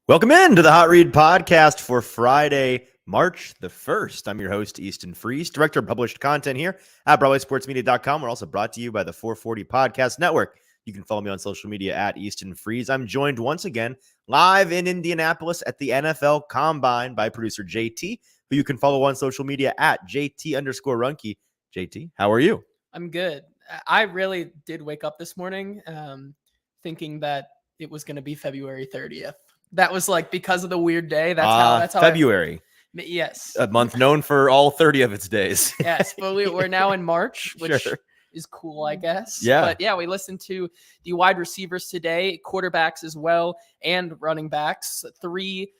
Welcome into the Hot Read podcast for Friday, March the 1st. I'm your host, Easton Freeze, director of published content here at BroadwaySportsMedia.com. We're also brought to you by the 440 Podcast Network. You can follow me on social media at Easton Freeze. I'm joined once again live in Indianapolis at the NFL Combine by producer JT, who you can follow on social media at JT_Ruhnke. JT, how are you? I'm good. I really did wake up this morning thinking that it was going to be February 30th. That was like because of the weird day. That's how February. Yes. A month known for all 30 of its days. Yes, but we're now in March, which Sure. is cool, I guess. Yeah. But yeah, we listened to the wide receivers today, quarterbacks as well, and running backs. Three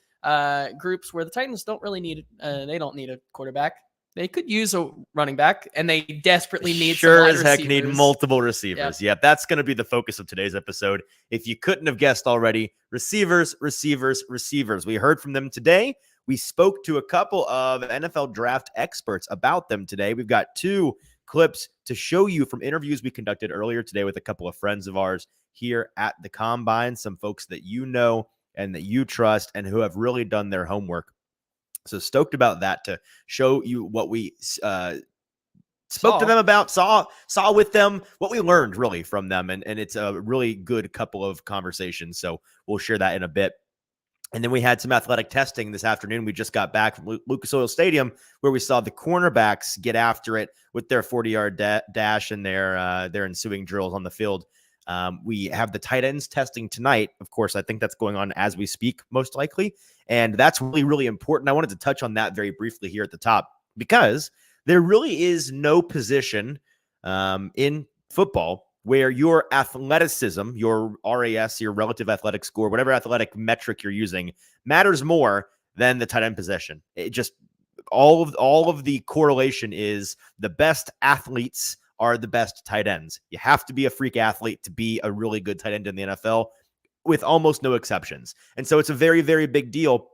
groups where the Titans don't really need they don't need a quarterback. They could use a running back, and they desperately need sure some wide as heck receivers. need multiple receivers. Yep, that's going to be the focus of today's episode. If you couldn't have guessed already, receivers. We heard from them today. We spoke to a couple of NFL draft experts about them today. We've got two clips to show you from interviews we conducted earlier today with a couple of friends of ours here at the Combine, some folks that you know and that you trust and who have really done their homework. So stoked about that to show you what we spoke to them about, saw with them, what we learned really from them. And it's a really good couple of conversations. So we'll share that in a bit. And then we had some athletic testing this afternoon. We just got back from Lucas Oil Stadium where we saw the cornerbacks get after it with their 40-yard dash and their ensuing drills on the field. We have the tight ends testing tonight. Of course, I think that's going on as we speak, most likely. And that's really, really important. I wanted to touch on that very briefly here at the top because there really is no position in football where your athleticism, your RAS, your relative athletic score, whatever athletic metric you're using, matters more than the tight end position. It just all of the correlation is the best athletes are the best tight ends. You have to be a freak athlete to be a really good tight end in the NFL, with almost no exceptions. And so it's a very, very big deal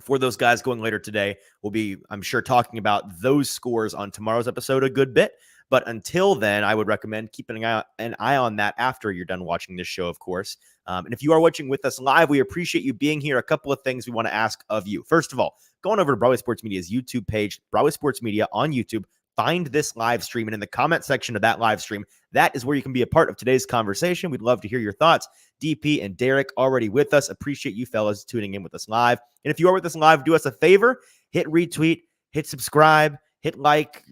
for those guys going later today. We'll be, I'm sure, talking about those scores on tomorrow's episode a good bit. But until then, I would recommend keeping an eye on that after you're done watching this show, of course. And if you are watching with us live, we appreciate you being here. A couple of things we want to ask of you. First of all, going over to Broadway Sports Media's YouTube page, Broadway Sports Media on YouTube. Find this live stream, and in the comment section of that live stream, that is where you can be a part of today's conversation. We'd love to hear your thoughts. DP and Derek already with us. Appreciate you fellas tuning in with us live. And if you are with us live, do us a favor, hit retweet, hit subscribe, hit like,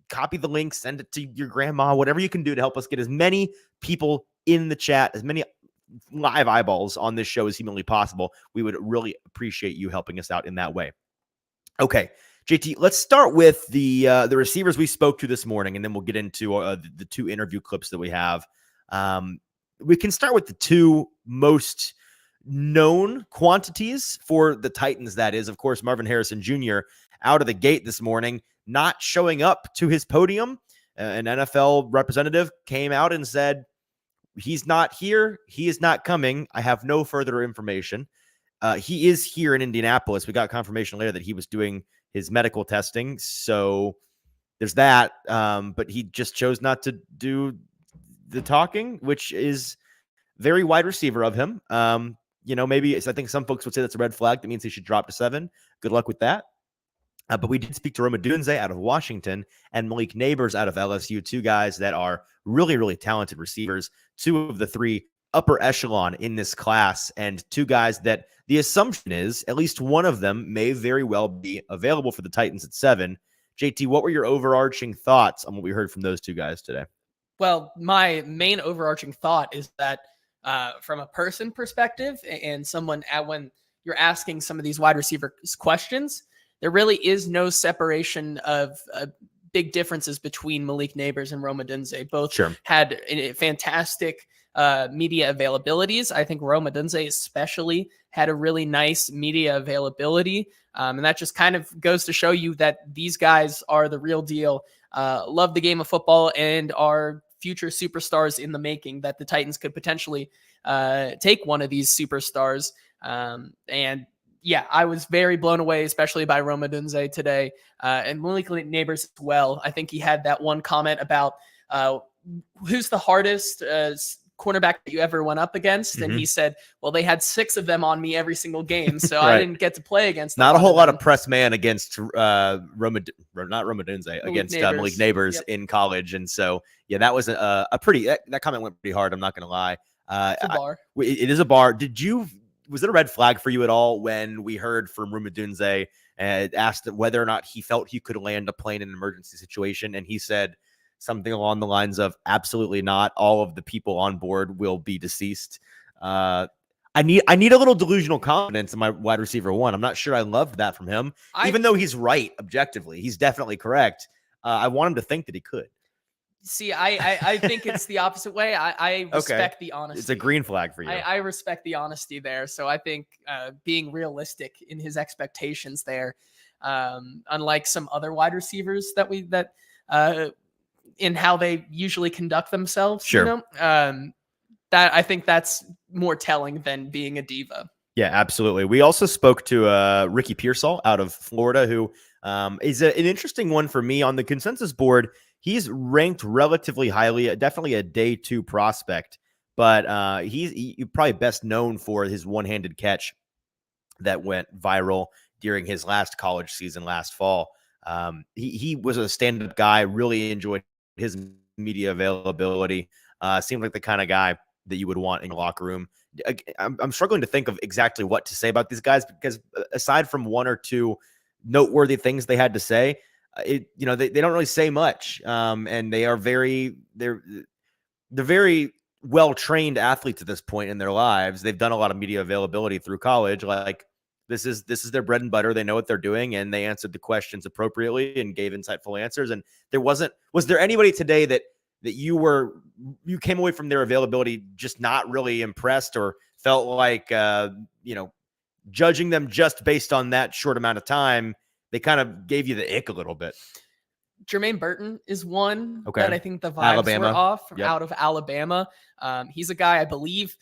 copy the link, send it to your grandma, whatever you can do to help us get as many people in the chat, as many live eyeballs on this show as humanly possible. We would really appreciate you helping us out in that way. Okay. JT, let's start with the receivers we spoke to this morning, and then we'll get into the two interview clips that we have. We can start with the two most known quantities for the Titans, that is, of course, Marvin Harrison Jr. out of the gate this morning, not showing up to his podium. An NFL representative came out and said, he's not here. He is not coming. I have no further information. He is here in Indianapolis. We got confirmation later that he was doing his medical testing. So there's that. But he just chose not to do the talking, which is very wide receiver of him. Maybe I think some folks would say that's a red flag. That means he should drop to 7. Good luck with that. But we did speak to Rome Odunze out of Washington and Malik Neighbors out of LSU, two guys that are really, really talented receivers, two of the three upper echelon in this class, and two guys that the assumption is at least one of them may very well be available for the Titans at 7. JT, what were your overarching thoughts on what we heard from those two guys today? Well, my main overarching thought is that from a person perspective and someone when you're asking some of these wide receiver questions, there really is no separation of big differences between Malik Neighbors and Rome Odunze. Both had fantastic media availabilities. I think Rome Odunze especially had a really nice media availability. And that just kind of goes to show you that these guys are the real deal, love the game of football, and are future superstars in the making, that the Titans could potentially take one of these superstars. And yeah, I was very blown away, especially by Rome Odunze today, and Malik Neighbors as well. I think he had that one comment about who's the hardest cornerback that you ever went up against? And he said, well, they had 6 of them on me every single game, so I didn't get to play against them. Not a whole lot of press man against against Malik Neighbors in college. And so, yeah, that was a pretty, that comment went pretty hard. I'm not going to lie. It's a bar. It is a bar. Was it a red flag for you at all when we heard from Ruhnke and asked whether or not he felt he could land a plane in an emergency situation? And he said something along the lines of, absolutely not. All of the people on board will be deceased. I need a little delusional confidence in my wide receiver one. I'm not sure I loved that from him, even though he's right objectively. He's definitely correct. I want him to think that he could. See, I think it's the opposite way. I respect the honesty. It's a green flag for you. I respect the honesty there. So I think being realistic in his expectations there, unlike some other wide receivers in how they usually conduct themselves. Sure. You know? That I think that's more telling than being a diva. Yeah, absolutely. We also spoke to Ricky Pearsall out of Florida, who is an interesting one for me on the consensus board. He's ranked relatively highly, definitely a day 2 prospect, but he's probably best known for his one-handed catch that went viral during his last college season last fall. He was a stand-up guy, really enjoyed his media availability, seemed like the kind of guy that you would want in your locker room. I'm struggling to think of exactly what to say about these guys, because aside from 1 or 2 noteworthy things they had to say, they don't really say much. And they're very well-trained athletes at this point in their lives. They've done a lot of media availability through college. Like this is their bread and butter. They know what they're doing, and they answered the questions appropriately and gave insightful answers. And was there anybody today that you came away from their availability just not really impressed, or felt like, judging them just based on that short amount of time, they kind of gave you the ick a little bit? Jermaine Burton is one that I think the vibes were off out of Alabama. He's a guy, I believe,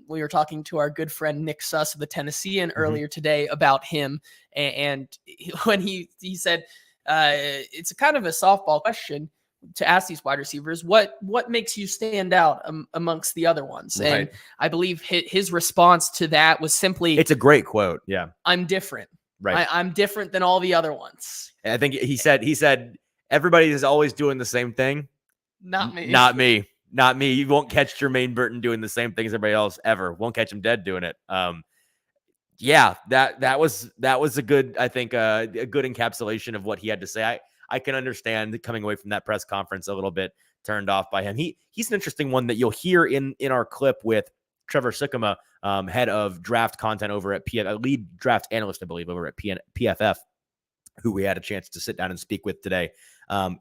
we were talking to our good friend Nick Suss of the Tennessean earlier today about him. And when he said, it's a kind of a softball question to ask these wide receivers, what makes you stand out amongst the other ones? Right. And I believe his response to that was simply, it's a great quote. Yeah. I'm different. Right. I'm different than all the other ones. I think he said, everybody is always doing the same thing. Not me. Not me. Not me. You won't catch Jermaine Burton doing the same thing as everybody else ever. Won't catch him dead doing it. Yeah, that was a good, I think, a good encapsulation of what he had to say. I can understand coming away from that press conference a little bit turned off by him. He's an interesting one that you'll hear in our clip with Trevor Sikkema, head of draft content over at lead draft analyst, I believe, over at PFF, who we had a chance to sit down and speak with today.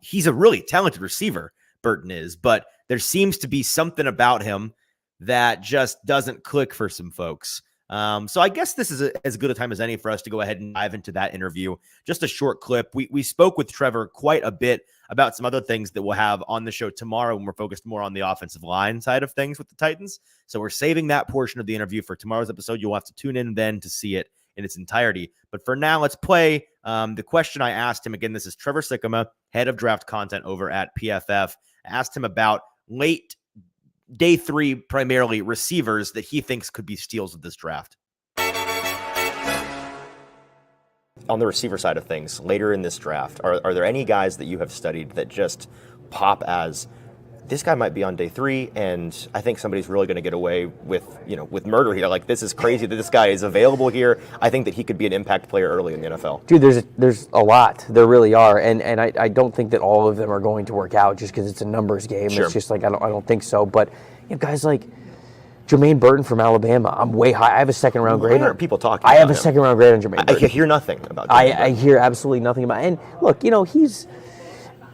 He's a really talented receiver, Burton is, but there seems to be something about him that just doesn't click for some folks. So I guess this is as good a time as any for us to go ahead and dive into that interview. Just a short clip. We spoke with Trevor quite a bit about some other things that we'll have on the show tomorrow when we're focused more on the offensive line side of things with the Titans. So we're saving that portion of the interview for tomorrow's episode. You'll have to tune in then to see it in its entirety. But for now, let's play the question I asked him. Again, this is Trevor Sikkema, head of draft content over at PFF. I asked him about late day 3, primarily receivers that he thinks could be steals of this draft. On the receiver side of things, later in this draft, are there any guys that you have studied that just pop as, this guy might be on day 3, and I think somebody's really going to get away with murder here? Like, this is crazy that this guy is available here. I think that he could be an impact player early in the NFL. Dude, there's a lot. There really are, and I don't think that all of them are going to work out just because it's a numbers game. Sure. It's just like I don't think so. But guys like Jermaine Burton from Alabama, I'm way high. I have a second round grade. Why aren't people talking? I have a second round grade on Jermaine Burton. I hear nothing about. I hear absolutely nothing about. And look, he's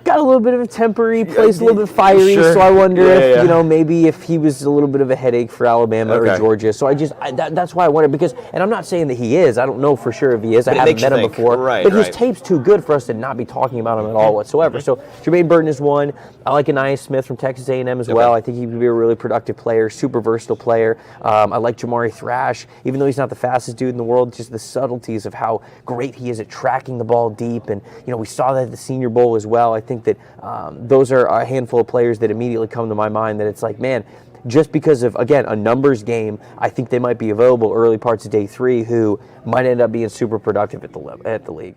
got a little bit of a temper. He plays a little bit fiery, sure. So I wonder if maybe if he was a little bit of a headache for Alabama or Georgia. So that's why I wonder, because, and I'm not saying that he is. I don't know for sure if he is. I haven't met him before. But his tape's too good for us to not be talking about him at all whatsoever. So Jermaine Burton is one. I like Anais Smith from Texas A&M as well. I think he could be a really productive player, super versatile player. I like Jamari Thrash, even though he's not the fastest dude in the world. Just the subtleties of how great he is at tracking the ball deep, and we saw that at the Senior Bowl as well. I think that those are a handful of players that immediately come to my mind, that it's like, man, just because of, again, a numbers game. I think they might be available early parts of day 3 who might end up being super productive at the league.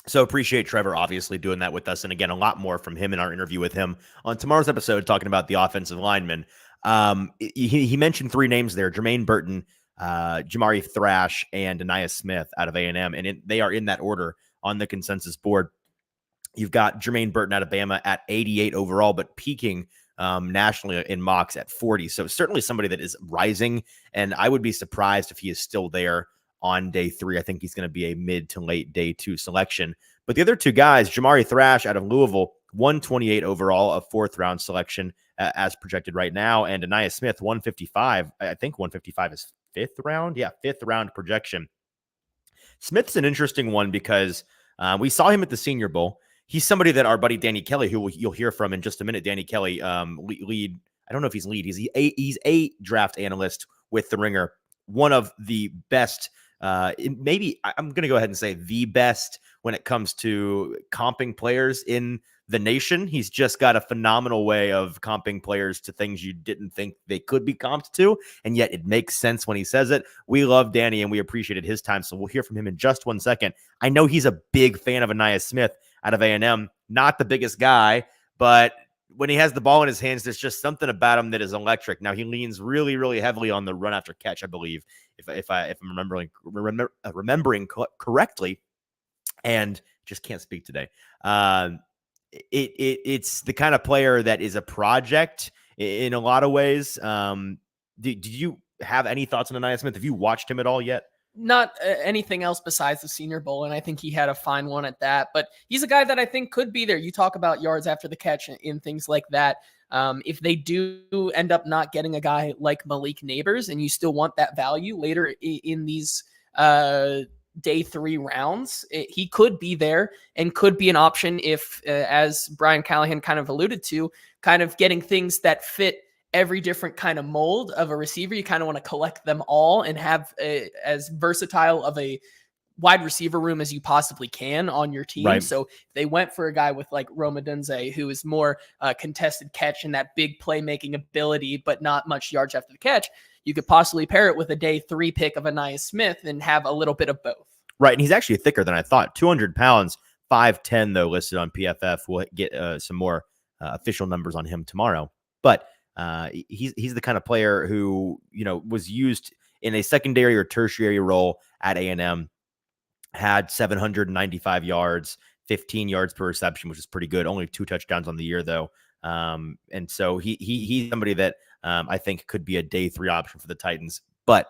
So appreciate Trevor obviously doing that with us. And again, a lot more from him in our interview with him on tomorrow's episode, talking about the offensive linemen. He mentioned 3 names there: Jermaine Burton, Jamari Thrash, and Aniyah Smith out of A&M. And they are in that order on the consensus board. You've got Jermaine Burton out of Bama at 88 overall, but peaking nationally in mocks at 40. So certainly somebody that is rising. And I would be surprised if he is still there on day 3. I think he's going to be a mid to late day 2 selection. But the other 2 guys, Jamari Thrash out of Louisville, 128 overall, a 4th round selection as projected right now. And Aniyah Smith, 155. I think 155 is 5th round. Yeah, 5th round projection. Smith's an interesting one because we saw him at the Senior Bowl. He's somebody that our buddy Danny Kelly, who you'll hear from in just a minute, Danny Kelly, lead. I don't know if he's lead. He's a draft analyst with The Ringer. One of the best, maybe I'm going to go ahead and say the best when it comes to comping players in the nation. He's just got a phenomenal way of comping players to things you didn't think they could be comped to, and yet it makes sense when he says it. We love Danny, and we appreciated his time, so we'll hear from him in just one second. I know he's a big fan of Aniyah Smith out of A&M. Not the biggest guy, but when he has the ball in his hands, there's just something about him that is electric. Now, he leans really, really heavily on the run after catch, I believe, if I'm remembering correctly, and just can't speak today. It's the kind of player that is a project in a lot of ways. Did you have any thoughts on Aniyah Smith? Have you watched him at all yet? Not anything else besides the Senior Bowl, and I think he had a fine one at that. But he's a guy that I think could be there. You talk about yards after the catch and things like that. If they do end up not getting a guy like Malik Neighbors, and you still want that value later in these day 3 rounds, he could be there and could be an option if, as Brian Callahan kind of alluded to, kind of getting things that fit every different kind of mold of a receiver. You kind of want to collect them all and have as versatile of a wide receiver room as you possibly can on your team. Right. So if they went for a guy with like Rome Odunze, who is more contested catch and that big playmaking ability, but not much yards after the catch, you could possibly pair it with a day 3 pick of Aniyah Smith and have a little bit of both. Right. And he's actually thicker than I thought. 200 pounds, 5'10", though, listed on PFF. We'll get some more official numbers on him tomorrow. But he's the kind of player who, was used in a secondary or tertiary role at A&M, had 795 yards, 15 yards per reception, which is pretty good. Only 2 touchdowns on the year, though. And so he's somebody that I think could be a day 3 option for the Titans. But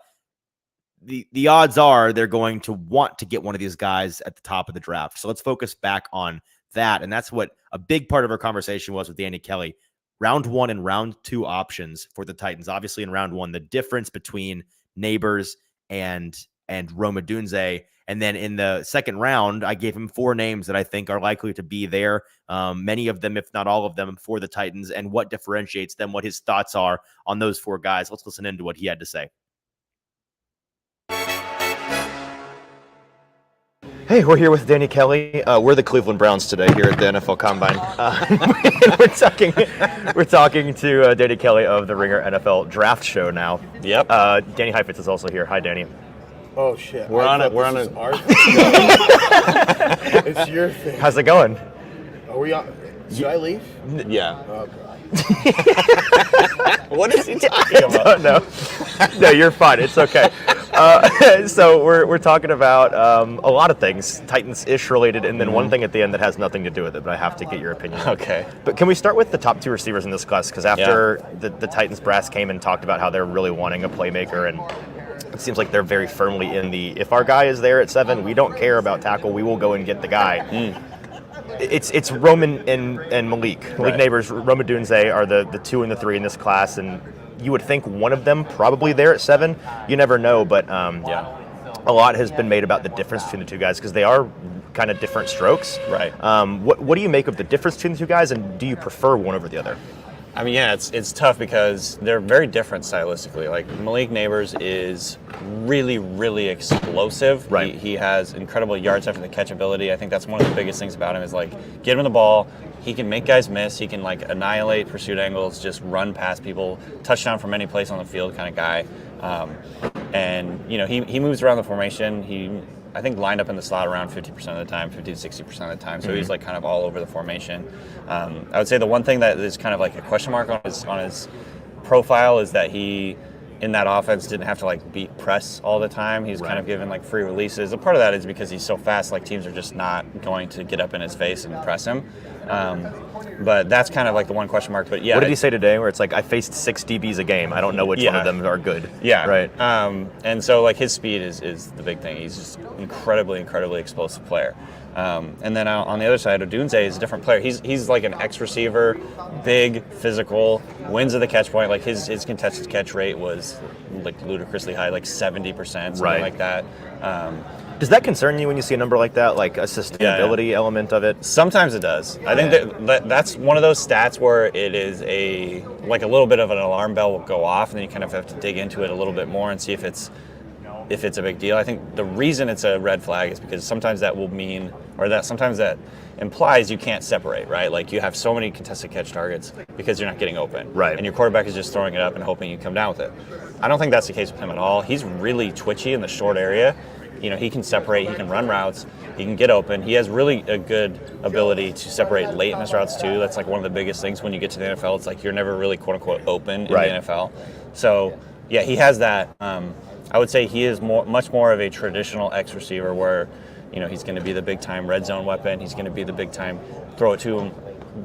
the odds are they're going to want to get one of these guys at the top of the draft. So let's focus back on that. And that's what a big part of our conversation was with Danny Kelly. Round 1 and round 2 options for the Titans. Obviously, in round 1, the difference between Neighbors and Rome Odunze. And then in the second round, I gave him 4 names that I think are likely to be there. Many of them, if not all of them, for the Titans, and what differentiates them, what his thoughts are on those 4 guys. Let's listen into what he had to say. Hey, we're here with Danny Kelly. We're the Cleveland Browns today here at the NFL Combine. We're talking to Danny Kelly of the Ringer NFL Draft Show now. Yep. Danny Heifetz is also here. Hi, Danny. Oh shit. We're on it. It's your thing. How's it going? Are we on? Should I leave? Yeah. Oh, God. What is he talking about? No, you're fine. It's okay. So we're talking about a lot of things, Titans-ish related, and then one thing at the end that has nothing to do with it, but I have to get your opinion. Okay. But can we start with the top 2 receivers in this class? Because after the Titans brass came and talked about how they're really wanting a playmaker, and it seems like they're very firmly in the, if our guy is there at 7, we don't care about tackle, we will go and get the guy. It's Roman and Malik. Malik Neighbors, Rome Odunze are the 2 and the 3 in this class, and you would think one of them probably there at 7. You never know, but a lot has been made about the difference between the 2 guys because they are kind of different strokes. Right. What do you make of the difference between the 2 guys, and do you prefer one over the other? I mean, yeah, it's tough because they're very different stylistically. Like Malik Neighbors is really, really explosive. Right. He has incredible yards after the catch ability. I think that's one of the biggest things about him is like get him the ball. He can make guys miss. He can like annihilate pursuit angles, just run past people, touchdown from any place on the field kind of guy. And you know, he moves around the formation. I think lined up in the slot around 50% of the time, 50 to 60% of the time. So he's like kind of all over the formation. I would say the one thing that is kind of like a question mark on his profile is that he, in that offense, didn't have to like beat press all the time. He's kind of given like free releases. A part of that is because he's so fast, like teams are just not going to get up in his face and press him. But that's kind of like the one question mark. But yeah, what did he say today? Where it's like I faced 6 DBs a game. I don't know which one of them are good. Yeah, right. And so like his speed is the big thing. He's just incredibly explosive player. And then on the other side, Odunze is a different player. He's like an X receiver, big, physical, wins at the catch point. Like his contested catch rate was like ludicrously high, like 70%, something like that. Does that concern you when you see a number like that, like a sustainability element of it? Sometimes it does. I think that's one of those stats where it is a little bit of an alarm bell will go off, and then you kind of have to dig into it a little bit more and see if it's a big deal. I think the reason it's a red flag is because sometimes that will mean, or that sometimes that implies you can't separate, right? Like you have so many contested catch targets because you're not getting open. Right. And your quarterback is just throwing it up and hoping you come down with it. I don't think that's the case with him at all. He's really twitchy in the short area. You know, he can separate, he can run routes, he can get open. He has really a good ability to separate late in his routes too. That's like one of the biggest things when you get to the NFL. It's like you're never really quote unquote open in the NFL. So yeah, he has that. I would say he is much more of a traditional X receiver where, you know, he's going to be the big time red zone weapon. He's going to be the big time throw it to him,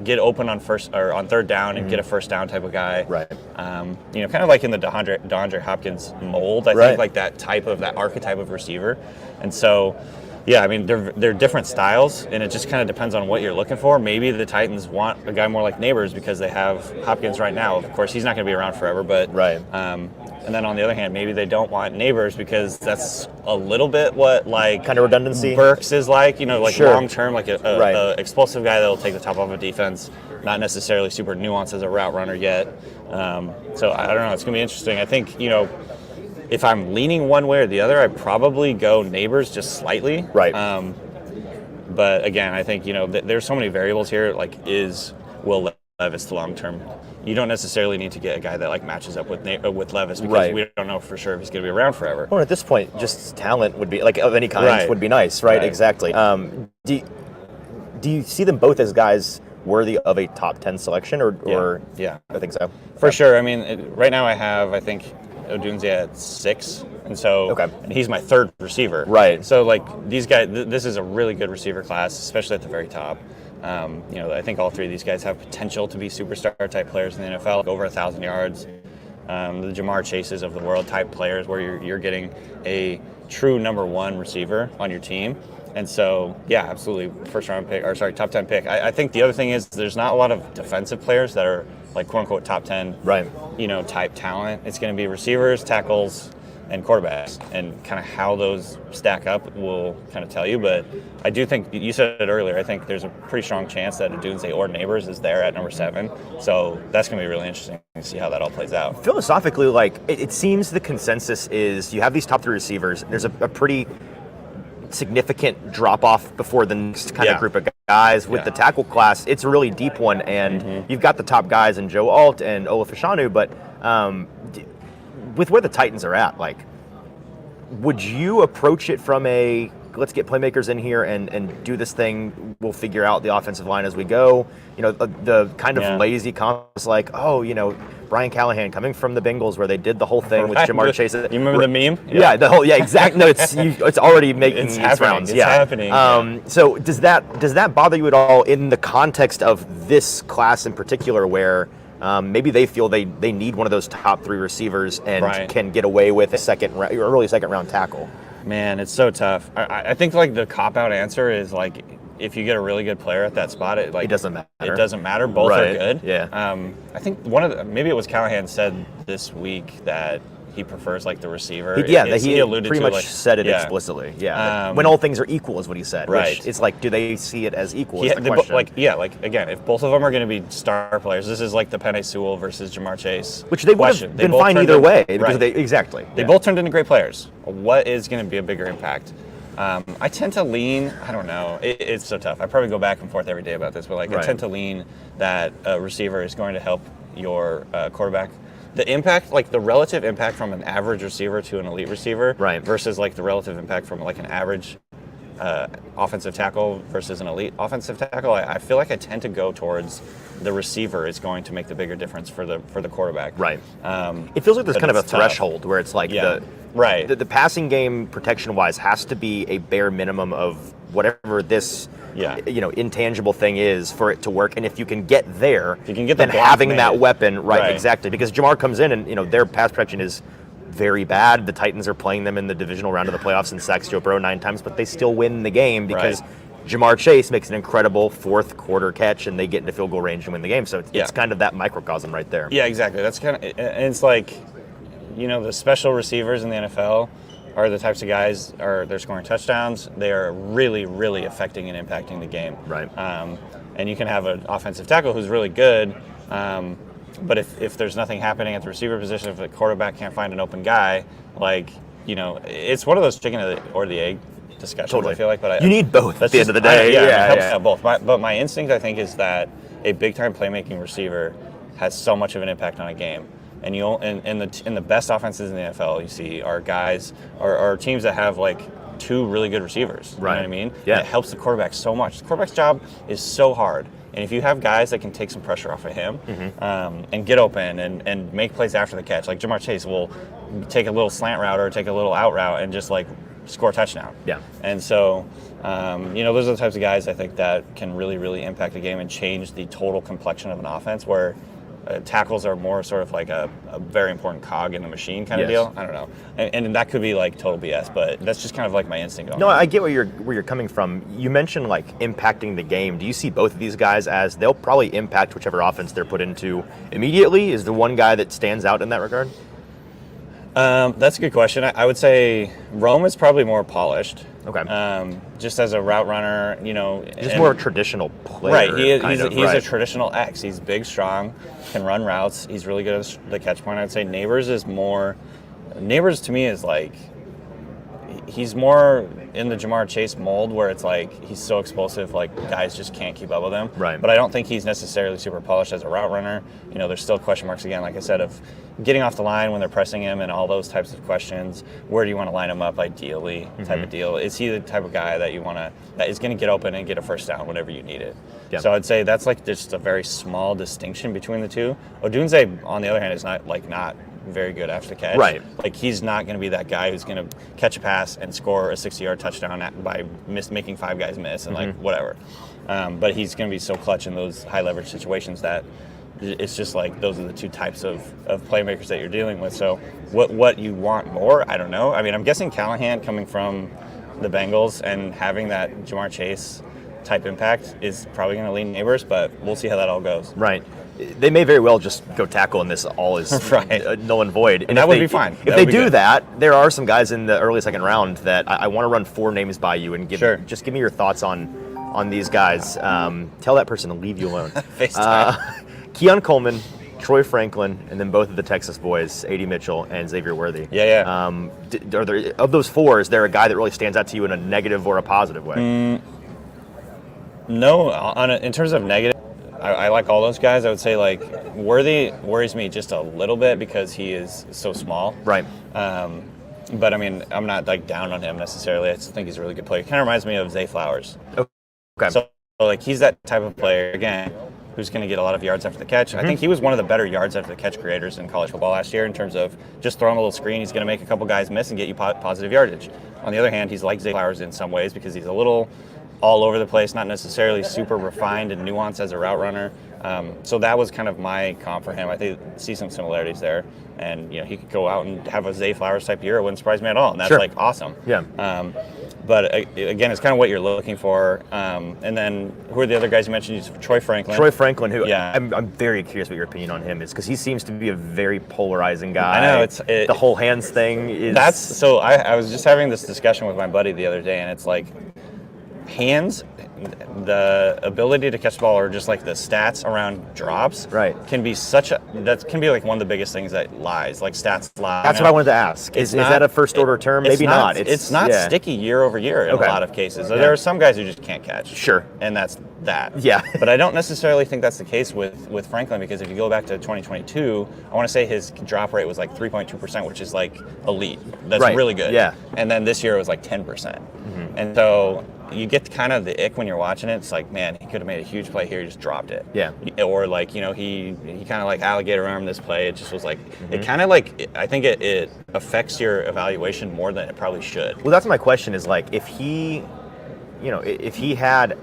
get open on third down and get a first down type of guy. Right. You know, kind of like in the DeAndre Hopkins mold. I think like that archetype of receiver. And so, yeah, I mean, they're different styles, and it just kind of depends on what you're looking for. Maybe the Titans want a guy more like Neighbors because they have Hopkins right now. Of course, he's not going to be around forever, but and then on the other hand, maybe they don't want Neighbors because that's a little bit what like kind of redundancy Burks is like, you know, like long term, like a explosive guy that'll take the top off a defense, not necessarily super nuanced as a route runner yet. So I don't know. It's going to be interesting. I think, you know, if I'm leaning one way or the other, I'd probably go Neighbors just slightly. Right. But again, I think, you know, there's so many variables here. Like, is Will Levis the long term? You don't necessarily need to get a guy that like matches up with Levis because we don't know for sure if he's going to be around forever. Well, at this point, just talent would be like of any kind would be nice, right? Exactly. Do you see them both as guys worthy of a top 10 selection, or yeah, I think so for sure. I mean, right now I think Odunze at 6, and so and he's my third receiver. Right. So like these guys, this is a really good receiver class, especially at the very top. You know, I think all three of these guys have potential to be superstar type players in the NFL, like over 1,000 yards. The Jamar Chases of the world type players, where you're getting a true number 1 receiver on your team. And so, yeah, absolutely, top 10 pick. I think the other thing is there's not a lot of defensive players that are like quote unquote top 10, you know, type talent. It's going to be receivers, tackles, and quarterbacks, and kind of how those stack up will kind of tell you. But I do think, you said it earlier, I think there's a pretty strong chance that Odunze or Neighbors is there at number 7. So that's going to be really interesting to see how that all plays out. Philosophically, like it seems the consensus is you have these top 3 receivers. There's a pretty significant drop off before the next kind of group of guys. With the tackle class, it's a really deep one, and you've got the top guys in Joe Alt and Olafashanu, but with where the Titans are at, like, would you approach it from a let's get playmakers in here and do this thing, we'll figure out the offensive line as we go? You know, the kind of lazy comments like, oh, you know, Brian Callahan coming from the Bengals where they did the whole thing with Jamar Chase. You remember the meme? Yeah, exactly. No, it's already making its rounds. It's happening. So does that bother you at all in the context of this class in particular, where maybe they feel they need one of those top 3 receivers and can get away with a early second round tackle? Man, it's so tough. I think like the cop-out answer is like, if you get a really good player at that spot, it doesn't matter. It doesn't matter. Both are good. Yeah. I think maybe it was Callahan said this week that he prefers like the receiver. He alluded pretty to much said it explicitly. Yeah, when all things are equal is what he said. Right. Which it's like, do they see it as equal? Yeah, is the question. again, if both of them are going to be star players, this is like the Penei Sewell versus Jamar Chase. Which they would have been fine either way because they both turned into great players. What is going to be a bigger impact? I tend to lean, I don't know, it's so tough. I probably go back and forth every day about this, but I tend to lean that a receiver is going to help your quarterback. The impact, like the relative impact from an average receiver to an elite receiver versus like the relative impact from like an average offensive tackle versus an elite offensive tackle, I feel like I tend to go towards the receiver is going to make the bigger difference for the quarterback. Right. It feels like there's kind of a threshold where it's like the passing game protection-wise has to be a bare minimum of whatever this intangible thing is for it to work. And if you can get there, then having that weapon, exactly. Because Jamar comes in and their pass protection is very bad. The Titans are playing them in the divisional round of the playoffs and sacks Joe Burrow 9 times, but they still win the game because Jamar Chase makes an incredible fourth quarter catch and they get into field goal range and win the game. So it's kind of that microcosm right there. Yeah, exactly. That's kind of, and it's like, the special receivers in the NFL are the types of guys, they're scoring touchdowns. They are really, really affecting and impacting the game. Right. And you can have an offensive tackle who's really good, but if there's nothing happening at the receiver position, if the quarterback can't find an open guy, it's one of those chicken or the egg discussions. Totally. I feel like, but you need both at the end of the day. It helps both. But my instinct, I think, is that a big-time playmaking receiver has so much of an impact on a game. And in the best offenses in the NFL, you see are guys or teams that have like two really good receivers. You know what I mean? Yeah. And it helps the quarterback so much. The quarterback's job is so hard. And if you have guys that can take some pressure off of him and get open and make plays after the catch, like Jamar Chase will take a little slant route or take a little out route and just score a touchdown. Yeah. And so, those are the types of guys I think that can really, really impact the game and change the total complexion of an offense where tackles are more sort of like a very important cog in the machine kind of deal. I don't know. And that could be like total BS, but that's just kind of like my instinct on No, it. I get where you're coming from. You mentioned impacting the game. Do you see both of these guys as they'll probably impact whichever offense they're put into immediately? Is there one guy that stands out in that regard? That's a good question. I would say Rome is probably more polished. Okay. Just as a route runner, just more a traditional player. Right. He's a traditional X. He's big, strong, can run routes. He's really good at the catch point. I'd say Neighbors to me is he's more in the Jamar Chase mold where it's he's so explosive, guys just can't keep up with him. Right. But I don't think he's necessarily super polished as a route runner. There's still question marks again, like I said, of getting off the line when they're pressing him and all those types of questions. Where do you want to line him up ideally type of deal? Is he the type of guy that that is going to get open and get a first down whenever you need it? Yeah. So I'd say that's just a very small distinction between the two. Odunze, on the other hand, is not very good after the catch. Right. He's not going to be that guy who's going to catch a pass and score a 60-yard touchdown by making 5 guys miss and whatever. But he's going to be so clutch in those high leverage situations that it's just those are the two types of playmakers that you're dealing with. So what you want more, I don't know. I mean, I'm guessing Callahan coming from the Bengals and having that Jamar Chase type impact is probably going to lean Neighbors, but we'll see how that all goes. Right. They may very well just go tackle and this all is null and void. And that would be fine. If they do that, there are some guys in the early second round that I want to run 4 names by you and just give me your thoughts on these guys. Tell that person to leave you alone. Keon Coleman, Troy Franklin, and then both of the Texas boys, A.D. Mitchell and Xavier Worthy. Yeah. Are there, of those 4, is there a guy that really stands out to you in a negative or a positive way? No, in terms of negative, I like all those guys. I would say Worthy worries me just a little bit because he is so small. Right. But I mean, I'm not down on him necessarily. I just think he's a really good player. He kind of reminds me of Zay Flowers. Okay. So he's that type of player again, who's going to get a lot of yards after the catch. I think he was one of the better yards after the catch creators in college football last year in terms of just throwing a little screen. He's going to make a couple guys miss and get you positive yardage. On the other hand, he's like Zay Flowers in some ways because he's a little all over the place, not necessarily super refined and nuanced as a route runner, So that was kind of my comp for him. I think see some similarities there, and he could go out and have a Zay Flowers type year. It wouldn't surprise me at all, and that's like awesome. Yeah. But again, it's kind of what you're looking for. And then who are the other guys you mentioned? Troy Franklin. Troy Franklin, who I'm very curious what your opinion on him is, because he seems to be a very polarizing guy. I know the whole hands thing is. So I was just having this discussion with my buddy the other day, and it's like hands. The ability to catch the ball, or just like the stats around drops, can be like one of the biggest things that lies. Like stats lie. That's what I wanted to ask. Is that a first order term? Maybe not. It's not sticky year over year in a lot of cases. So there are some guys who just can't catch. Sure. And that's that. Yeah. But I don't necessarily think that's the case with Franklin, because if you go back to 2022, I want to say his drop rate was like 3.2%, which is like elite. That's really good. Yeah. And then this year it was like 10%. And so you get kind of the ick when you're watching it. It's like, man, he could have made a huge play here. He just dropped it. Yeah. Or like, he kind of like alligator armed this play. It just was like, it kind of like, I think it affects your evaluation more than it probably should. Well, that's my question is like, if he had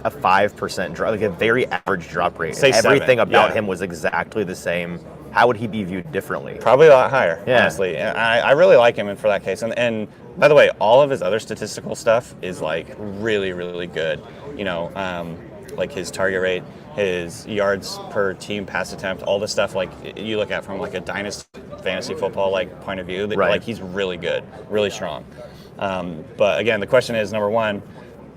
a 5% drop, like a very average drop rate, Say and everything 7, about him was exactly the same, how would he be viewed differently? Probably a lot higher, honestly. And I really like him for that case. And by the way, all of his other statistical stuff is like really, really good. Like his target rate, his yards per team pass attempt, all the stuff like you look at from like a dynasty fantasy football like point of view. Like he's really good, really strong. But again, the question is, number one,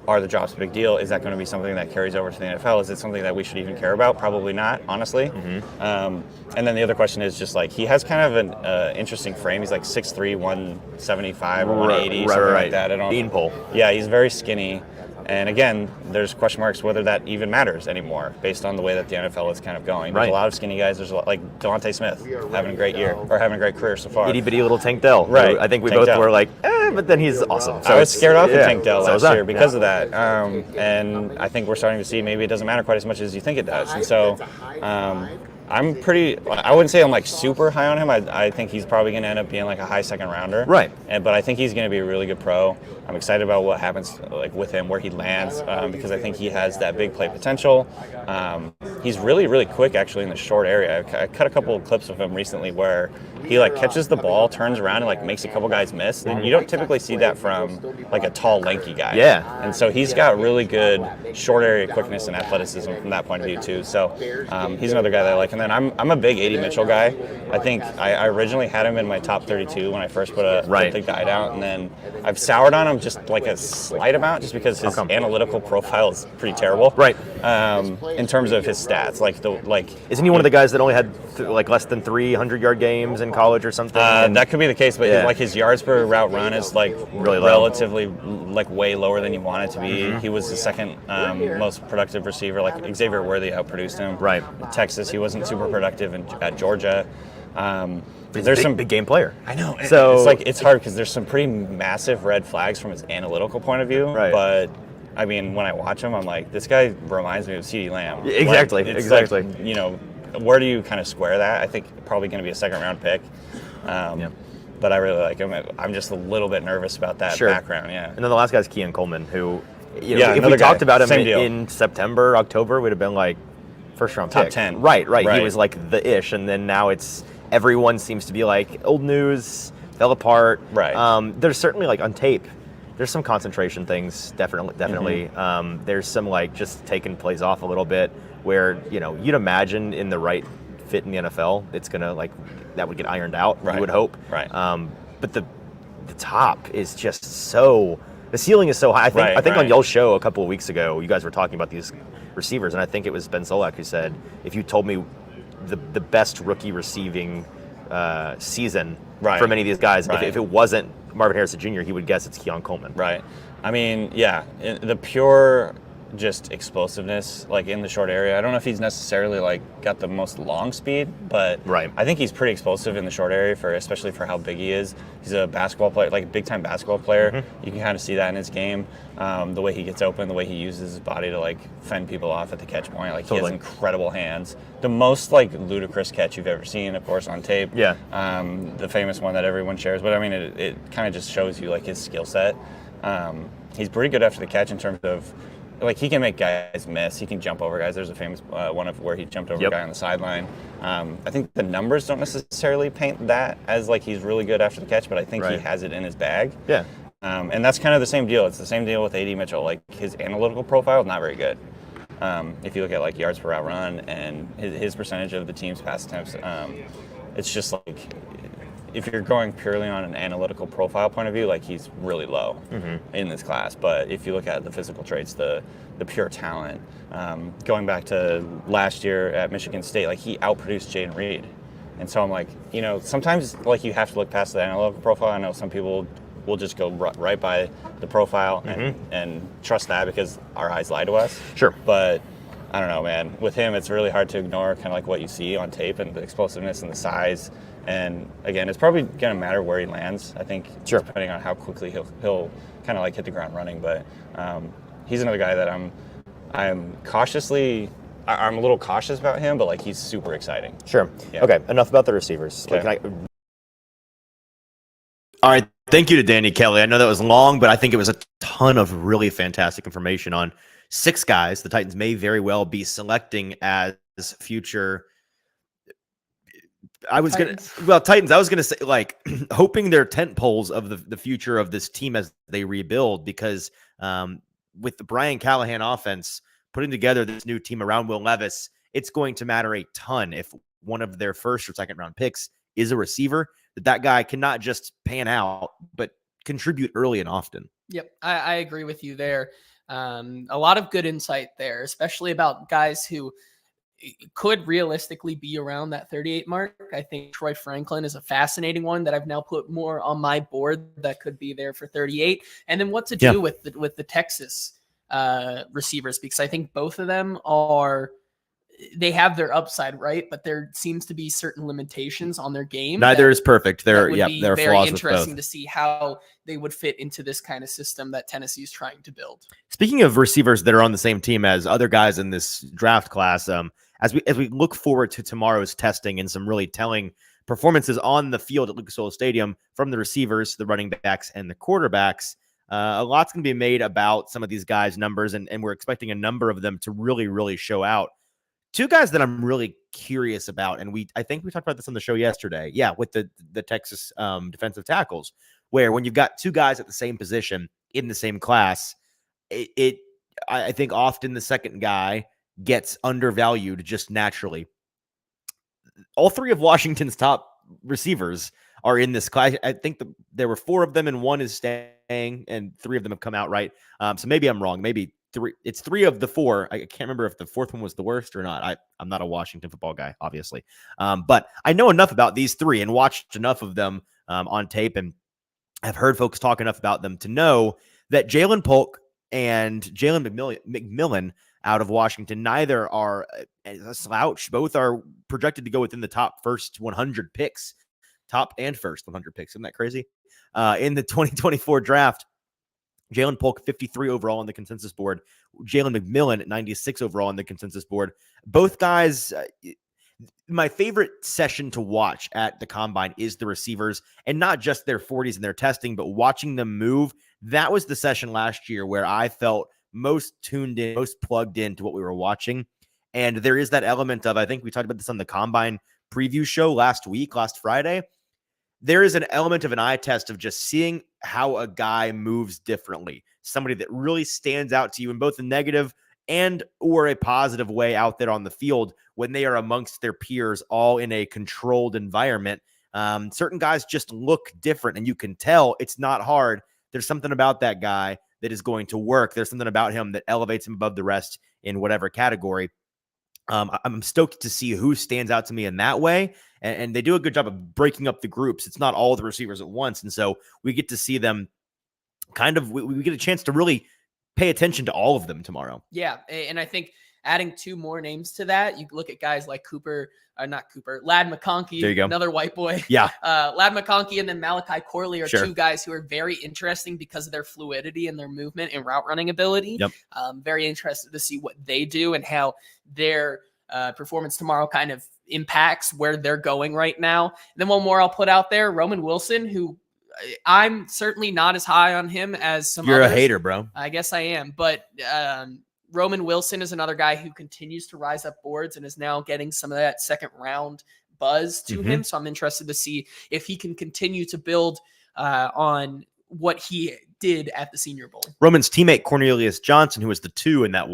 are the drops a big deal? Is that going to be something that carries over to the NFL? Is it something that we should even care about? Probably not, honestly. And then the other question is just like, he has kind of an interesting frame. He's like 6'3", 175 or 180, something like that. Beanpole. Yeah, he's very skinny. And again, there's question marks whether that even matters anymore based on the way that the NFL is kind of going. There's a lot of skinny guys. There's a lot, like Devontae Smith, having a great year, or having a great career so far. Itty bitty little Tank Dell. Right. I think we Tank both Dell. were like, but then he's awesome. So I was scared off of Tank Dell so last year because of that. And I think we're starting to see maybe it doesn't matter quite as much as you think it does. And so I wouldn't say I'm like super high on him. I think he's probably going to end up being like a high second rounder. Right. But I think he's going to be a really good pro. I'm excited about what happens like with him, where he lands, because I think he has that big play potential. He's really, really quick actually in the short area. I cut a couple of clips of him recently where he like catches the ball, turns around, and like makes a couple guys miss. And you don't typically see that from like a tall, lanky guy. Yeah. And so he's got really good short area quickness and athleticism from that point of view too. So he's another guy that I like. And then I'm a big A.D. Mitchell guy. I think I originally had him in my top 32 when I first put the guide out, and then I've soured on him just like a slight amount, just because his analytical profile is pretty terrible. Right. In terms of his stats, isn't he one of the guys that only had like less than 300-yard games in college or something? That could be the case, but like his yards per route run is like really low. Relatively like way lower than you want it to be. He was the second most productive receiver. Like Xavier Worthy outproduced him. Right. In Texas, he wasn't super productive at Georgia. There's some big game player. I know. So it's hard because there's some pretty massive red flags from his analytical point of view. Right. But I mean, when I watch him, I'm like, this guy reminds me of CeeDee Lamb. Exactly. Like, exactly. Like, where do you kind of square that? I think probably going to be a second round pick. But I really like him. I'm just a little bit nervous about that background. Yeah. And then the last guy's Keon Coleman, who, if we talked about him Same deal. in September, October, we'd have been like first round top pick. 10. Right. He was like the ish, and then now everyone seems to be like old news, fell apart. Right. There's certainly like on tape, there's some concentration things, definitely. There's some like just taking plays off a little bit, where you'd imagine in the right fit in the NFL, it's gonna that would get ironed out. Right. You would hope. Right. But the top is just so. The ceiling is so high. I think on y'all's show a couple of weeks ago, you guys were talking about these receivers, and I think it was Ben Solak who said, if you told me the best rookie receiving season from any of these guys, if it wasn't Marvin Harrison Jr., he would guess it's Keon Coleman. Right. I mean, the pure just explosiveness, like in the short area. I don't know if he's necessarily like got the most long speed, but I think he's pretty explosive in the short area, especially for how big he is. He's a basketball player, like a big time basketball player. You can kind of see that in his game. The way he gets open, the way he uses his body to like fend people off at the catch point. Like he has incredible hands. The most like ludicrous catch you've ever seen, of course, on tape. Yeah. The famous one that everyone shares, but I mean, it kind of just shows you like his skill set. He's pretty good after the catch in terms of like he can make guys miss. He can jump over guys. There's a famous one of where he jumped over a guy on the sideline. I think the numbers don't necessarily paint that as like he's really good after the catch, but I think he has it in his bag. Yeah. And that's kind of the same deal. It's the same deal with A.D. Mitchell. Like his analytical profile is not very good. If you look at like yards per route run and his percentage of the team's pass attempts, it's just like if you're going purely on an analytical profile point of view, like he's really low in this class. But if you look at the physical traits, the pure talent, going back to last year at Michigan State, like he outproduced Jaden Reed. And so I'm like, you know, sometimes like you have to look past the analytical profile. I know some people will just go right by the profile and trust that because our eyes lie to us. Sure. But I don't know, man. With him, it's really hard to ignore kind of like what you see on tape and the explosiveness and the size. And again, it's probably going to matter where he lands, I think, depending on how quickly he'll kind of like hit the ground running. But he's another guy that I'm a little cautious about him, but like he's super exciting. Sure. Yeah. Okay, enough about the receivers. Okay. All right, thank you to Danny Kelly. I know that was long, but I think it was a ton of really fantastic information on 6 guys the Titans may very well be selecting as future. Titans. I was gonna say like hoping they're tent poles of the future of this team as they rebuild, because with the Brian Callahan offense putting together this new team around Will Levis, it's going to matter a ton if one of their first or second round picks is a receiver, that guy cannot just pan out, but contribute early and often. Yep, I agree with you there. A lot of good insight there, especially about guys who could realistically be around that 38 mark. I think Troy Franklin is a fascinating one that I've now put more on my board that could be there for 38. And then what to do with the Texas receivers, because I think both of them they have their upside, right? But there seems to be certain limitations on their game. Neither is perfect. They're very flaws interesting with both. to see how they would fit into this kind of system that Tennessee is trying to build. Speaking of receivers that are on the same team as other guys in this draft class, as we look forward to tomorrow's testing and some really telling performances on the field at Lucas Oil Stadium from the receivers, the running backs, and the quarterbacks, a lot's going to be made about some of these guys' numbers, and we're expecting a number of them to really, really show out. 2 guys that I'm really curious about, and I think we talked about this on the show yesterday. Yeah, with the Texas defensive tackles, where when you've got 2 guys at the same position in the same class, I think often the second guy gets undervalued just naturally. All 3 of Washington's top receivers are in this class. I think there were 4 of them, and 1 is staying, and 3 of them have come out right. So maybe I'm wrong. Maybe 3. It's 3 of the 4. I can't remember if the 4th one was the worst or not. I'm not a Washington football guy, obviously. But I know enough about these 3 and watched enough of them on tape, and I've heard folks talk enough about them to know that Jalen Polk and Jalen McMillan out of Washington, neither are a slouch. Both are projected to go within the top first 100 picks, top and first 100 picks. Isn't that crazy? In the 2024 draft, Jalen Polk, 53 overall on the consensus board. Jalen McMillan, 96 overall on the consensus board. Both guys, my favorite session to watch at the Combine is the receivers, and not just their 40s and their testing, but watching them move. That was the session last year where I felt most tuned in, most plugged into what we were watching. And there is that element of, I think we talked about this on the Combine preview show last Friday. There is an element of an eye test of just seeing how a guy moves differently. Somebody that really stands out to you in both a negative and or a positive way out there on the field when they are amongst their peers, all in a controlled environment. Certain guys just look different, and you can tell it's not hard. There's something about that guy that is going to work. There's something about him that elevates him above the rest in whatever category. I'm stoked to see who stands out to me in that way. And they do a good job of breaking up the groups. It's not all the receivers at once. And so we get to see them we get a chance to really pay attention to all of them tomorrow. Yeah. And I think adding 2 more names to that, you look at guys like Ladd McConkey, there you go. Another white boy. Yeah. Ladd McConkey and then Malachi Corley are Sure. 2 guys who are very interesting because of their fluidity and their movement and route running ability. Yep. Very interested to see what they do and how their performance tomorrow kind of impacts where they're going right now. And then one more I'll put out there, Roman Wilson, who I'm certainly not as high on him as some You're others. a hater, bro. I guess I am. But Roman Wilson is another guy who continues to rise up boards and is now getting some of that second round buzz to him. So I'm interested to see if he can continue to build on what he did at the Senior Bowl. Roman's teammate Cornelius Johnson, who was the 2 in that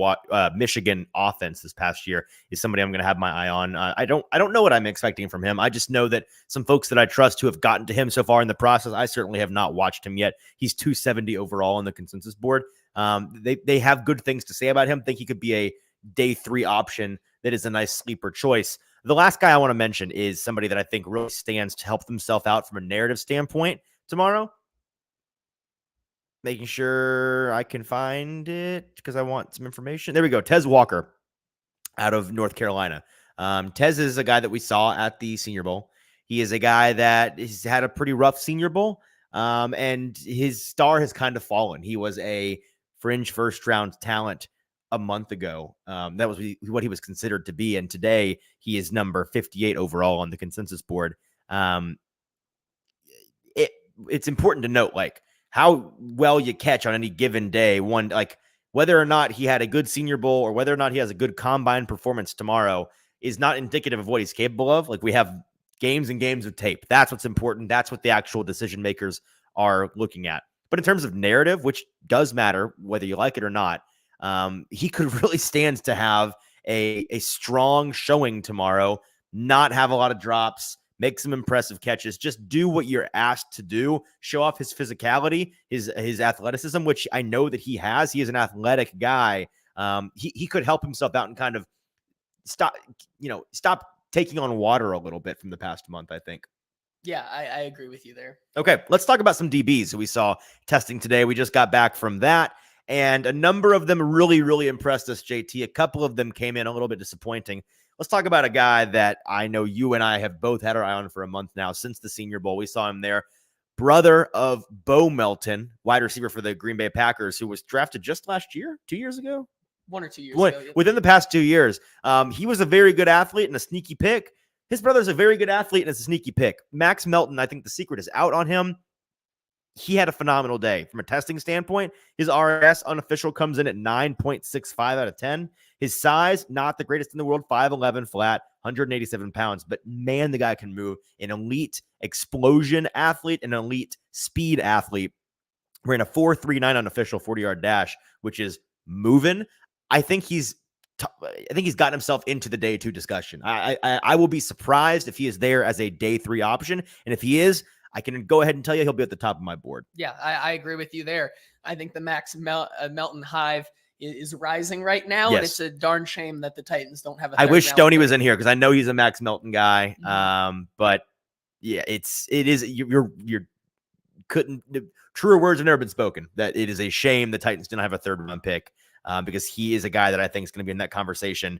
Michigan offense this past year, is somebody I'm going to have my eye on. I don't know what I'm expecting from him. I just know that some folks that I trust who have gotten to him so far in the process, I certainly have not watched him yet. He's 270 overall on the consensus board. They have good things to say about him. Think he could be a day 3 option that is a nice sleeper choice. The last guy I want to mention is somebody that I think really stands to help himself out from a narrative standpoint tomorrow. Making sure I can find it because I want some information. There we go. Tez Walker out of North Carolina. Tez is a guy that we saw at the Senior Bowl. He is a guy that has had a pretty rough Senior Bowl, and his star has kind of fallen. He was a fringe first-round talent a month ago. That was what he was considered to be, and today he is number 58 overall on the consensus board. It's important to note, like, how well you catch on any given day. One, like whether or not he had a good Senior Bowl or whether or not he has a good combine performance tomorrow is not indicative of what he's capable of. Like, we have games and games of tape. That's what's important. That's what the actual decision makers are looking at. But in terms of narrative, which does matter whether you like it or not, he could really stand to have a strong showing tomorrow, not have a lot of drops, make some impressive catches, just do what you're asked to do, show off his physicality, his athleticism, which I know that he has. He is an athletic guy. He could help himself out and kind of stop taking on water a little bit from the past month, I think. Yeah, I agree with you there. Okay, let's talk about some DBs who we saw testing today. We just got back from that, and a number of them really, really impressed us, JT. A couple of them came in a little bit disappointing. Let's talk about a guy that I know you and I have both had our eye on for a month now since the Senior Bowl. We saw him there. Brother of Bo Melton, wide receiver for the Green Bay Packers, who was drafted just last year, 2 years ago? 1 or 2 years ago. Within the past 2 years. He was a very good athlete and a sneaky pick. His brother's a very good athlete and it's a sneaky pick. Max Melton, I think the secret is out on him. He had a phenomenal day. From a testing standpoint, his RS unofficial comes in at 9.65 out of 10. His size, not the greatest in the world, 5'11", flat, 187 pounds. But man, the guy can move. An elite explosion athlete, an elite speed athlete. Ran a 4.39 unofficial 40-yard dash, which is moving. I think he's gotten himself into the day 2 discussion. I will be surprised if he is there as a day 3 option. And if he is, I can go ahead and tell you he'll be at the top of my board. Yeah, I agree with you there. I think the Max Melton hive is rising right now, yes. And it's a darn shame that the Titans don't have a I wish Stoney pick. was in here because I know he's a Max Melton guy. But yeah, you couldn't. Truer words have never been spoken. That it is a shame the Titans didn't have a 3rd round pick because he is a guy that I think is going to be in that conversation.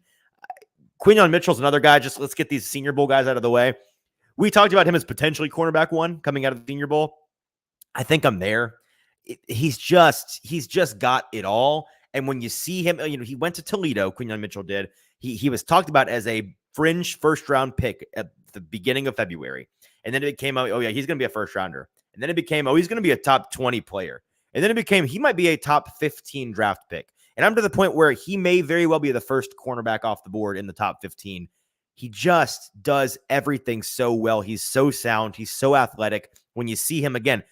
Quinyon Mitchell's another guy. Just let's get these Senior Bowl guys out of the way. We talked about him as potentially cornerback 1 coming out of the Senior Bowl. I think I'm there. He's just got it all. And when you see him, he went to Toledo, Quinyon Mitchell did. He was talked about as a fringe first-round pick at the beginning of February. And then it became, oh, yeah, he's going to be a first-rounder. And then it became, he's going to be a top 20 player. And then it became, he might be a top 15 draft pick. And I'm to the point where he may very well be the first cornerback off the board in the top 15. He just does everything so well. He's so sound. He's so athletic. When you see him again,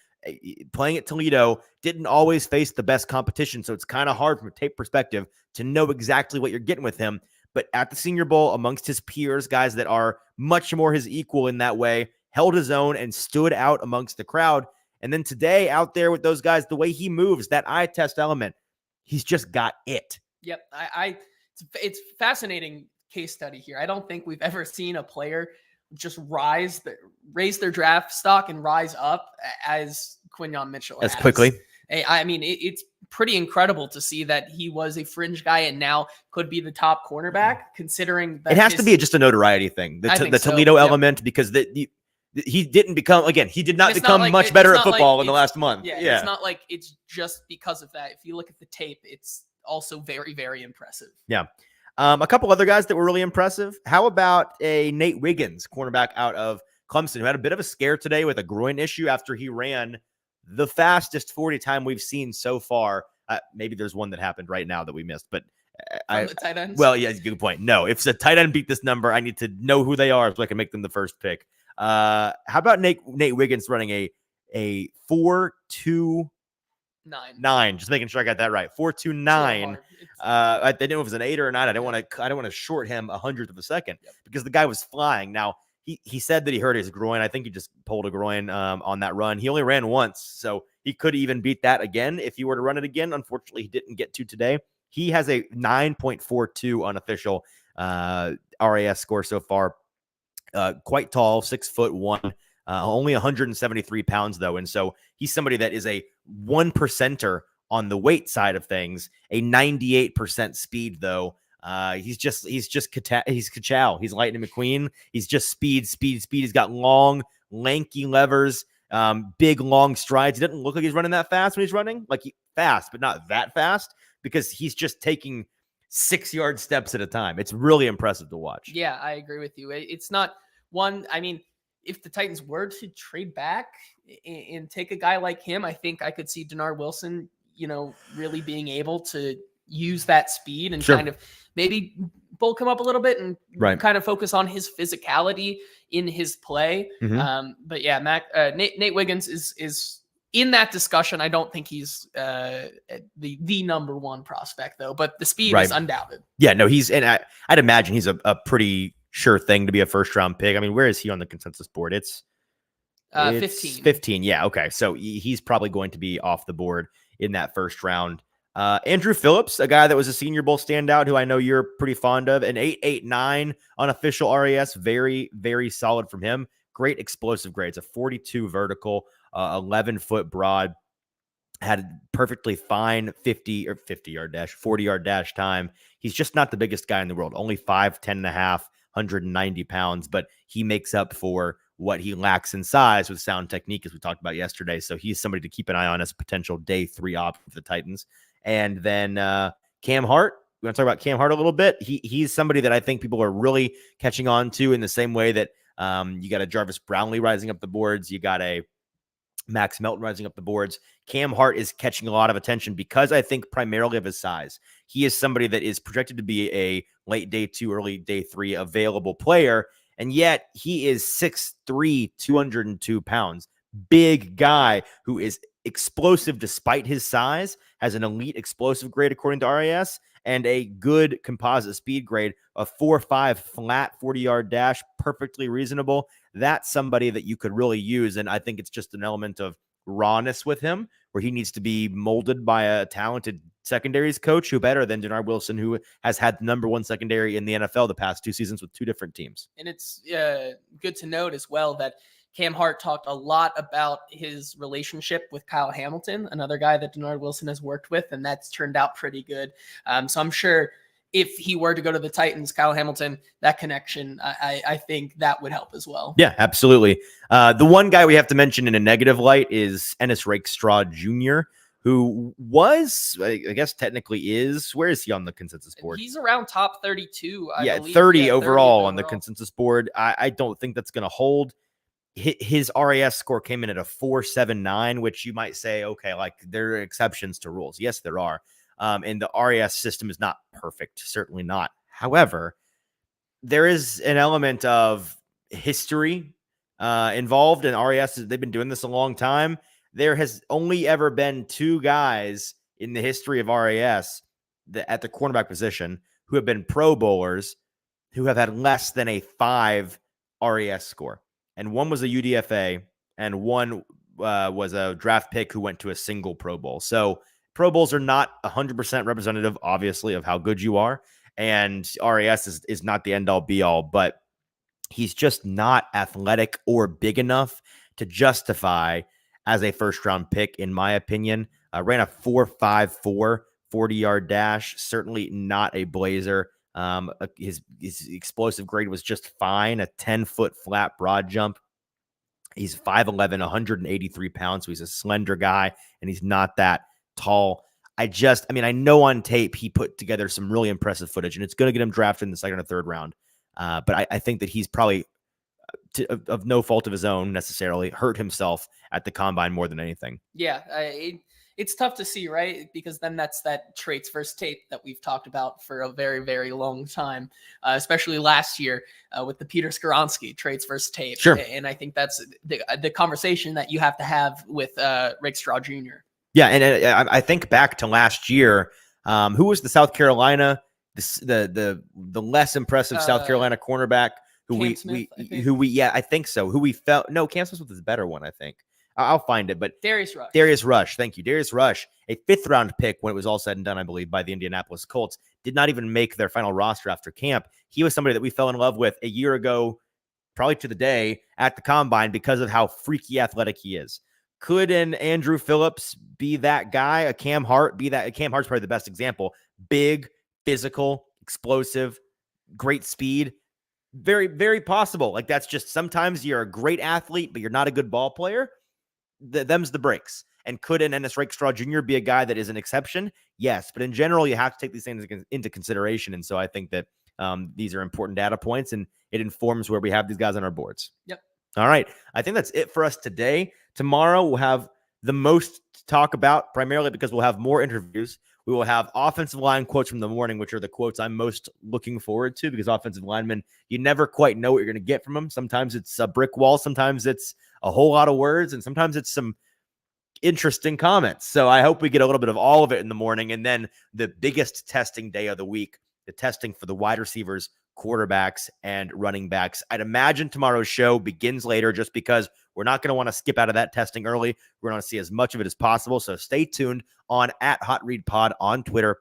playing at Toledo, didn't always face the best competition. So it's kind of hard from a tape perspective to know exactly what you're getting with him. But at the Senior Bowl, amongst his peers, guys that are much more his equal in that way, held his own and stood out amongst the crowd. And then today out there with those guys, the way he moves, that eye test element, he's just got it. Yep. It's fascinating case study here. I don't think we've ever seen a player just raise their draft stock and rise up as Quinyon Mitchell as quickly. I mean, it's pretty incredible to see that he was a fringe guy and now could be the top cornerback, considering that it has to be just a notoriety thing. The Toledo element, because he didn't become, again, he did not become much better at football in the last month. Yeah, it's not like it's just because of that. If you look at the tape, it's also very, very impressive. Yeah. A couple other guys that were really impressive. How about a Nate Wiggins, cornerback out of Clemson, who had a bit of a scare today with a groin issue after he ran the fastest 40 time we've seen so far. Maybe there's one that happened right now that we missed, but the tight ends. Well, yeah, good point. No, if the tight end beat this number, I need to know who they are so I can make them the first pick. How about Nate Wiggins running a 4.29? Just making sure I got that right. 4.29. I didn't know if it was an 8 or a 9. I don't want to short him 100th of a second because the guy was flying. Now he said that he hurt his groin. I think he just pulled a groin on that run. He only ran once, so he could even beat that again if he were to run it again. Unfortunately, he didn't get to today. He has a 9.42 unofficial RAS score so far. Quite tall, 6'1", only 173 pounds though, and so he's somebody that is a 1%er on the weight side of things. A 98% speed though. He's Ka-Chow. He's Lightning McQueen. He's just speed. He's got long, lanky levers, big, long strides. He doesn't look like he's running that fast when he's running. Like fast, but not that fast because he's just taking 6-yard steps at a time. It's really impressive to watch. Yeah, I agree with you. It's not one. I mean, if the Titans were to trade back and take a guy like him, I think I could see Denard Wilson, really being able to use that speed and kind of maybe bulk him up a little bit and kind of focus on his physicality in his play. But yeah, Nate Wiggins is in that discussion. I don't think he's the number one prospect though, but the speed is undoubted. Yeah, no, I'd imagine he's a pretty sure thing to be a first round pick. I mean, where is he on the consensus board? It's 15. 15. Yeah. Okay. So he's probably going to be off the board in that first round. Andrew Phillips, a guy that was a Senior Bowl standout who I know you're pretty fond of, an 8.89 unofficial RAS. Very, very solid from him. Great explosive grades, a 42 vertical, 11-foot broad, had perfectly fine 40-yard dash time. He's just not the biggest guy in the world, only 5'10 and a half, 190 pounds, but he makes up for what he lacks in size with sound technique, as we talked about yesterday. So he's somebody to keep an eye on as a potential day 3 option for the Titans. And then Cam Hart. We want to talk about Cam Hart a little bit. He's somebody that I think people are really catching on to in the same way that you got a Jarvis Brownlee rising up the boards. You got a Max Melton rising up the boards. Cam Hart is catching a lot of attention because I think primarily of his size. He is somebody that is projected to be a late day 2, early day 3 available player. And yet he is 6'3", 202 pounds. Big guy who is explosive despite his size, has an elite explosive grade according to RAS, and a good composite speed grade, a 4.5 flat 40-yard dash, perfectly reasonable. That's somebody that you could really use, and I think it's just an element of rawness with him, where he needs to be molded by a talented secondaries coach who better than Denard Wilson, who has had the number 1 secondary in the NFL the past 2 seasons with 2 different teams. And it's good to note as well that Cam Hart talked a lot about his relationship with Kyle Hamilton, another guy that Denard Wilson has worked with, and that's turned out pretty good. So I'm sure if he were to go to the Titans, Kyle Hamilton, that connection, I think that would help as well. Yeah, absolutely. The one guy we have to mention in a negative light is Ennis Rakestraw Jr., who was, I guess technically is, where is he on the consensus board? He's around top 32. I believe. 30 overall on the consensus board. I don't think that's going to hold. His RAS score came in at a 4.79, which you might say, okay, like there are exceptions to rules. Yes, there are. And the RAS system is not perfect. Certainly not. However, there is an element of history involved in RAS. They've been doing this a long time. There has only ever been 2 guys in the history of RAS at the cornerback position who have been Pro Bowlers who have had less than a 5 RAS score. And one was a UDFA, and one was a draft pick who went to a single Pro Bowl. So Pro Bowls are not 100% representative, obviously, of how good you are. And RAS is not the end-all, be-all, but he's just not athletic or big enough to justify as a first-round pick, in my opinion. Ran a 4.54 40-yard dash, certainly not a blazer. His explosive grade was just fine, a 10-foot flat broad jump. He's 5'11", 183 pounds, so he's a slender guy, and he's not that tall. I know on tape he put together some really impressive footage, and it's going to get him drafted in the 2nd or 3rd round. But I think that he's probably of no fault of his own necessarily, hurt himself at the combine more than anything. Yeah, it's tough to see, right? Because then that's that traits versus tape that we've talked about for a very, very long time, especially last year with the Peter Skoronski traits versus tape. Sure. And I think that's the conversation that you have to have with Rick Straw Jr. Yeah, and I think back to last year. Who was the South Carolina, the less impressive South Carolina cornerback? Cam Smith, I think so. Who we felt, no, Cam Smith was the better one, I think. I'll find it, but Darius Rush. Thank you. Darius Rush, a 5th round pick when it was all said and done, I believe, by the Indianapolis Colts, did not even make their final roster after camp. He was somebody that we fell in love with a year ago, probably to the day, at the combine because of how freaky athletic he is. Could an Andrew Phillips be that guy? A Cam Hart be that? Cam Hart's probably the best example. Big, physical, explosive, great speed. Very, very possible. Like, that's just, sometimes you're a great athlete, but you're not a good ball player. Them's the breaks. And could an Ennis Rick Straw Jr. be a guy that is an exception? Yes. But in general, you have to take these things into consideration. And so I think that these are important data points, and it informs where we have these guys on our boards. Yep. All right. I think that's it for us today. Tomorrow we'll have the most to talk about, primarily because we'll have more interviews. We will have offensive line quotes from the morning, which are the quotes I'm most looking forward to, because offensive linemen, you never quite know what you're going to get from them. Sometimes it's a brick wall. Sometimes it's a whole lot of words. And sometimes it's some interesting comments. So I hope we get a little bit of all of it in the morning. And then the biggest testing day of the week, the testing for the wide receivers, quarterbacks, and running backs. I'd imagine tomorrow's show begins later just because we're not going to want to skip out of that testing early. We're going to see as much of it as possible. So stay tuned on @HotReadPod on Twitter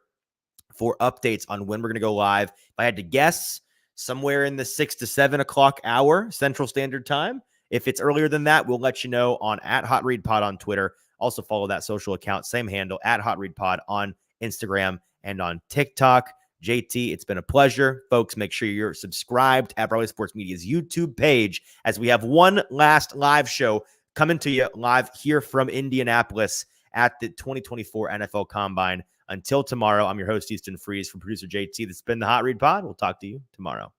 for updates on when we're going to go live. If I had to guess, somewhere in the 6 to 7 o'clock hour Central Standard Time. If it's earlier than that, we'll let you know on @HotReadPod on Twitter. Also follow that social account, same handle, @HotReadPod on Instagram and on TikTok. JT, it's been a pleasure. Folks, make sure you're subscribed at Broadway Sports Media's YouTube page, as we have one last live show coming to you live here from Indianapolis at the 2024 NFL Combine. Until tomorrow, I'm your host, Easton Freeze, from producer JT. This has been the Hot Read Pod. We'll talk to you tomorrow.